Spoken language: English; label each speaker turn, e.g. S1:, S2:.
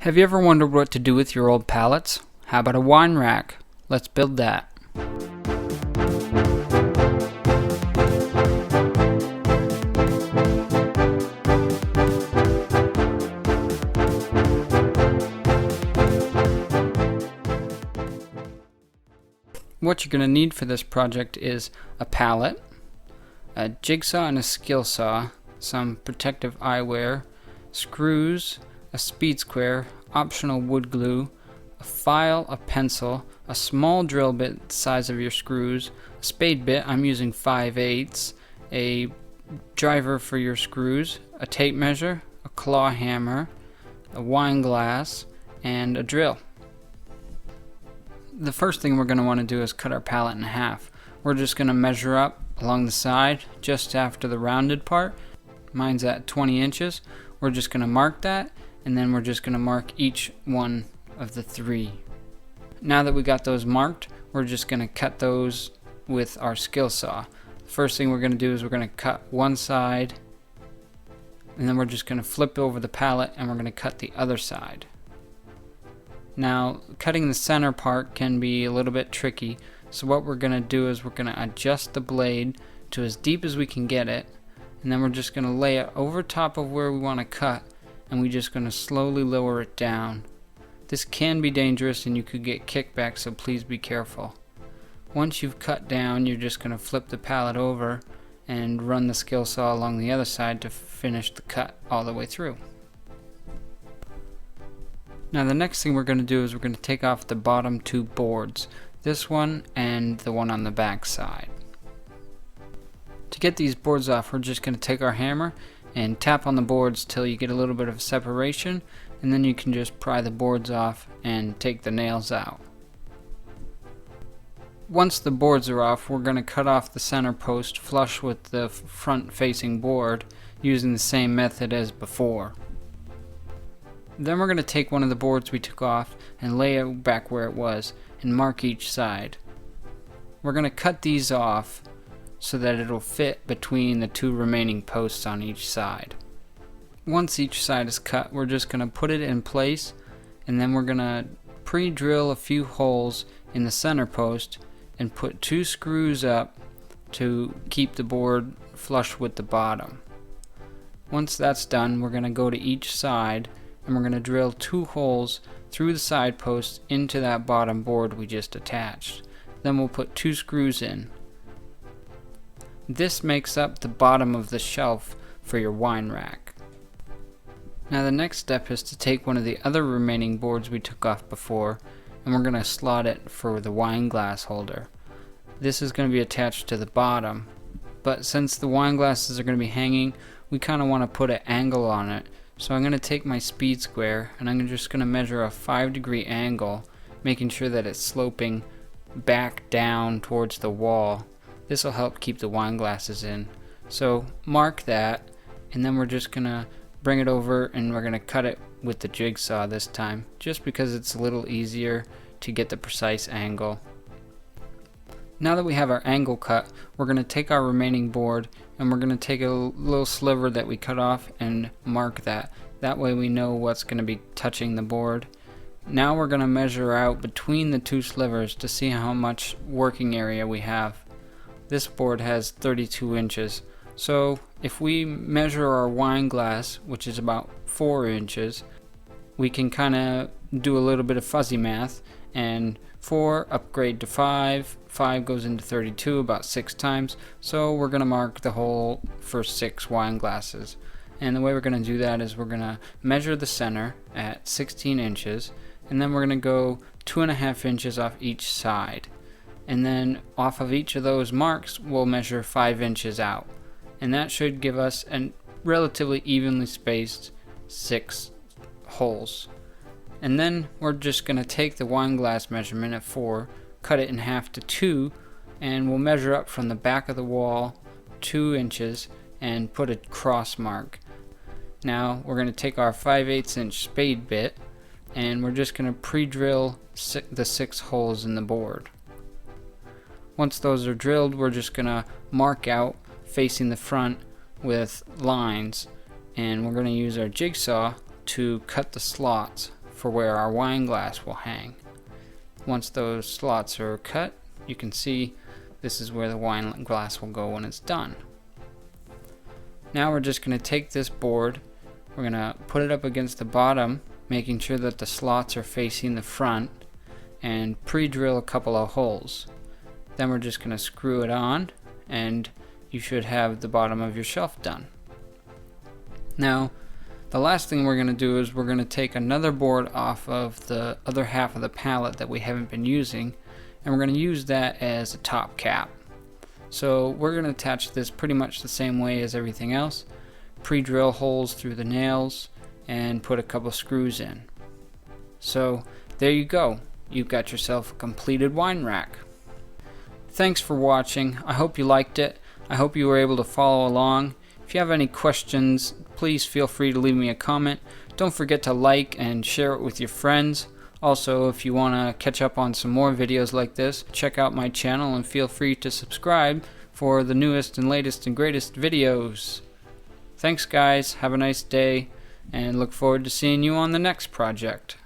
S1: Have you ever wondered what to do with your old pallets? How about a wine rack? Let's build that. What you're going to need for this project is a pallet, a jigsaw and a skill saw, some protective eyewear, screws, a speed square, optional wood glue, a file, a pencil, a small drill bit the size of your screws, a spade bit, I'm using 5/8, a driver for your screws, a tape measure, a claw hammer, a wine glass, and a drill. The first thing we're going to want to do is cut our pallet in half. We're just going to measure up along the side just after the rounded part. Mine's at 20 inches. We're just going to mark that, and then we're just going to mark each one of the three. Now that we got those marked, we're just going to cut those with our skill saw. The first thing we're going to do is we're going to cut one side, and then we're just going to flip over the pallet and we're going to cut the other side. Now, cutting the center part can be a little bit tricky, so what we're going to do is we're going to adjust the blade to as deep as we can get it, and then we're just going to lay it over top of where we want to cut, and we're just going to slowly lower it down. This can be dangerous and you could get kickback, so please be careful. Once you've cut down, you're just going to flip the pallet over and run the skill saw along the other side to finish the cut all the way through. Now the next thing we're going to do is we're going to take off the bottom two boards, this one and the one on the back side. To get these boards off, we're just going to take our hammer and tap on the boards till you get a little bit of separation, and then you can just pry the boards off and take the nails out. Once the boards are off, we're going to cut off the center post flush with the front facing board using the same method as before. Then we're going to take one of the boards we took off and lay it back where it was and mark each side. We're going to cut these off so that it'll fit between the two remaining posts on each side. Once each side is cut, we're just going to put it in place, and then we're going to pre-drill a few holes in the center post and put two screws up to keep the board flush with the bottom. Once that's done, we're going to go to each side and we're going to drill two holes through the side posts into that bottom board we just attached. Then we'll put two screws in. This makes up the bottom of the shelf for your wine rack. Now the next step is to take one of the other remaining boards we took off before, and we're going to slot it for the wine glass holder. This is going to be attached to the bottom, but since the wine glasses are going to be hanging, we kind of want to put an angle on it. So I'm going to take my speed square and I'm just going to measure a 5-degree angle, making sure that it's sloping back down towards the wall. This will help keep the wine glasses in. So mark that, and then we're just going to bring it over and we're going to cut it with the jigsaw this time, just because it's a little easier to get the precise angle. Now that we have our angle cut, we're going to take our remaining board and we're going to take a little sliver that we cut off and mark that. That way we know what's going to be touching the board. Now we're going to measure out between the two slivers to see how much working area we have. This board has 32 inches. So if we measure our wine glass, which is about 4 inches, we can kind of do a little bit of fuzzy math, and 4 upgrade to 5, 5 goes into 32 about 6 times, so we're going to mark the hole for 6 wine glasses. And the way we're going to do that is we're going to measure the center at 16 inches, and then we're going to go 2.5 inches off each side. And then off of each of those marks, we'll measure 5 inches out. And that should give us a relatively evenly spaced 6 holes. And then we're just going to take the wine glass measurement at 4, cut it in half to 2, and we'll measure up from the back of the wall 2 inches and put a cross mark. Now we're going to take our 5/8 inch spade bit and we're just going to pre-drill the 6 holes in the board. Once those are drilled, we're just going to mark out facing the front with lines, and we're going to use our jigsaw to cut the slots for where our wine glass will hang. Once those slots are cut, you can see this is where the wine glass will go when it's done. Now we're just going to take this board, we're going to put it up against the bottom, making sure that the slots are facing the front, and pre-drill a couple of holes. Then we're just going to screw it on, and you should have the bottom of your shelf done. Now, the last thing we're going to do is we're going to take another board off of the other half of the pallet that we haven't been using, and we're going to use that as a top cap. So we're going to attach this pretty much the same way as everything else. Pre-drill holes through the nails and put a couple screws in. So there you go. You've got yourself a completed wine rack. Thanks for watching. I hope you liked it. I hope you were able to follow along. If you have any questions, please feel free to leave me a comment. Don't forget to like and share it with your friends. Also, if you want to catch up on some more videos like this, check out my channel and feel free to subscribe for the newest and latest and greatest videos. Thanks guys, have a nice day, and look forward to seeing you on the next project.